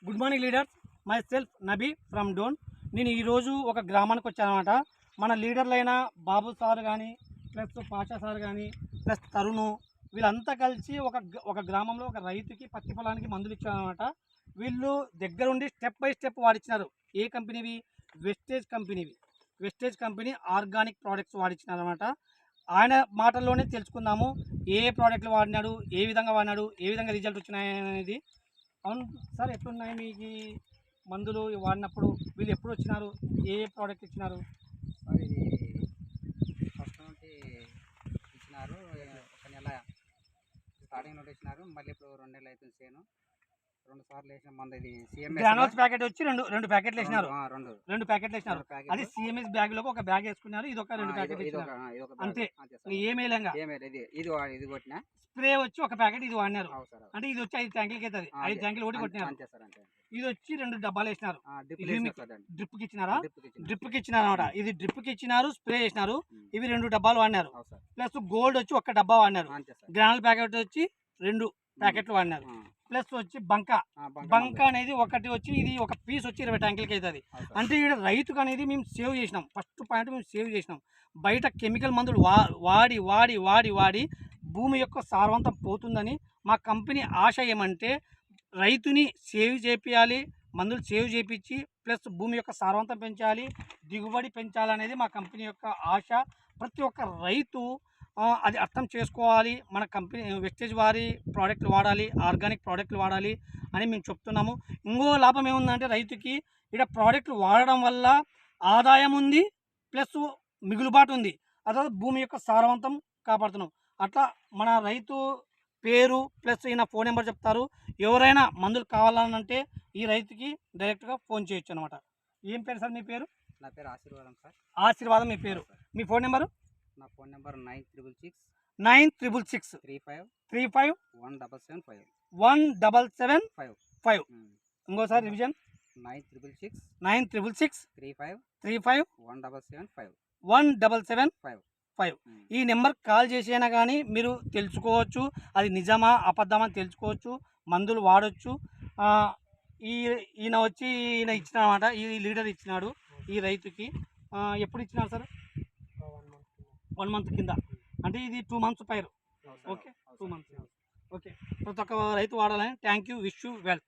Good morning leaders, myself Nabi from Dhone. నేను ఈరోజు ఒక గ్రామానికి వచ్చానమాట. మన లీడర్లైన బాబు సార్ కానీ, ప్లస్ పాషా సార్ కానీ, ప్లస్ తరుణు, వీళ్ళంతా కలిసి ఒక గ్రామంలో ఒక రైతుకి పత్తి పొలానికి మందులు ఇచ్చారనమాట. వీళ్ళు దగ్గరుండి స్టెప్ బై స్టెప్ వాడిచ్చినారు. ఏ కంపెనీవి? వెస్టేజ్ కంపెనీ ఆర్గానిక్ ప్రోడక్ట్స్ వాడిచ్చినారనమాట. ఆయన మాటల్లోనే తెలుసుకుందాము ఏ ప్రోడక్ట్లు వాడినాడు, ఏ విధంగా వాడినాడు, ఏ విధంగా రిజల్ట్ వచ్చినాయనేది. అవును సార్, ఎట్లున్నాయి మీకు మందులు వాడినప్పుడు? వీళ్ళు ఎప్పుడు వచ్చినారు? ఏ ప్రోడక్ట్ ఇచ్చినారు సార్? ఇది ఫస్ట్ నుండి ఇచ్చినారు, ఒక నెల స్టార్టింగ్ నుండి ఇచ్చినారు. మళ్ళీ ఇప్పుడు 2 నెలలు అవుతుంది. చేను 2 సార్లు వేసిన మందు ఇది గ్రానోల్స్ ప్యాకెట్ వచ్చి రెండు ప్యాకెట్లు వేసినారు. రెండు ప్యాకెట్లు వేసినారు. అది ప్యాకెట్. సిఎంఎస్ బ్యాగ్ లో ఒక బ్యాగ్ వేసుకున్నారు. ఇది ఒక 2 ప్యాకెట్లు వేసినారు. అంతే. ఏమేలంగా ఇది కొట్టిన స్ప్రే వచ్చి ఒక ప్యాకెట్ ఇది వాడినారు. అంటే ఇది వచ్చి 5 ట్యాంకులకి అవుతుంది. 5 ట్యాంకులు ఒకటి కొట్టినారు. ఇది వచ్చి 2 డబ్బాలు వేసినారు. డ్రిప్ కి ఇచ్చినారా? డ్రిప్ కి ఇచ్చినారు అనమాట. ఇది డ్రిప్ కి ఇచ్చినారు, స్ప్రే చేసినారు. ఇవి 2 డబ్బాలు వాడినారు. ప్లస్ గోల్డ్ వచ్చి 1 డబ్బా వాడినారు. గ్రానల్ ప్యాకెట్ వచ్చి 2 ప్యాకెట్లు వాడినారు. ప్లస్ వచ్చి బంక అనేది ఒకటి వచ్చి, ఇది ఒక పీస్ వచ్చి 20 ట్యాంకులకి అవుతుంది. అంటే ఇక్కడ రైతుకు అనేది మేము సేవ్ చేసినాం. ఫస్ట్ పాయింట్ మేము సేవ్ చేసినాం. బయట కెమికల్ మందులు వాడి వాడి వాడి వాడి భూమి యొక్క సారవంతం పోతుందని మా కంపెనీ ఆశ ఏమంటే రైతుని సేవ్ చేపియాలి, మందులు సేవ్ చేయించి ప్లస్ భూమి యొక్క సారవంతం పెంచాలి, దిగుబడి పెంచాలనేది మా కంపెనీ యొక్క ఆశ. ప్రతి ఒక్క రైతు అది అర్థం చేసుకోవాలి. మన కంపెనీ వెస్టేజ్ వారి ప్రోడక్ట్లు వాడాలి, ఆర్గానిక్ ప్రోడక్ట్లు వాడాలి అని మేము చెప్తున్నాము. ఇంకో లాభం ఏముందంటే రైతుకి ఇక్కడ ప్రోడక్ట్లు వాడడం వల్ల ఆదాయం ఉంది, ప్లస్ మిగులుబాటు ఉంది. అదే భూమి యొక్క సారవంతం కాపాడుతున్నాం. అట్లా మన రైతు పేరు ప్లస్ ఈయన ఫోన్ నెంబర్ చెప్తారు. ఎవరైనా మందులు కావాలనంటే ఈ రైతుకి డైరెక్ట్గా ఫోన్ చేయొచ్చు అనమాట. ఏం పేరు సార్ మీ పేరు? నా పేరు ఆశీర్వాదం సార్. ఆశీర్వాదం మీ పేరు. మీ ఫోన్ నెంబరు? నా ఫోన్ నెంబర్ 9666 35 17775. ఇంకోసారి రివిజన్. 9666 35 17775. ఈ నెంబర్ కాల్ చేసైనా కానీ మీరు తెలుసుకోవచ్చు అది నిజమా అబద్ధమా అని తెలుసుకోవచ్చు. మందులు వాడచ్చు. ఈయన ఇచ్చిన అనమాట. ఈ లీడర్ ఇచ్చినాడు ఈ రైతుకి. ఎప్పుడు ఇచ్చినారు సార్? 1 మంత్ కింద. అంటే ఇది 2 మంత్స్ పైరు. Okay, 2 months. ఓకే, ప్రతి ఒక్క రైతు వాడాలని. Thank you. Wish you wealth.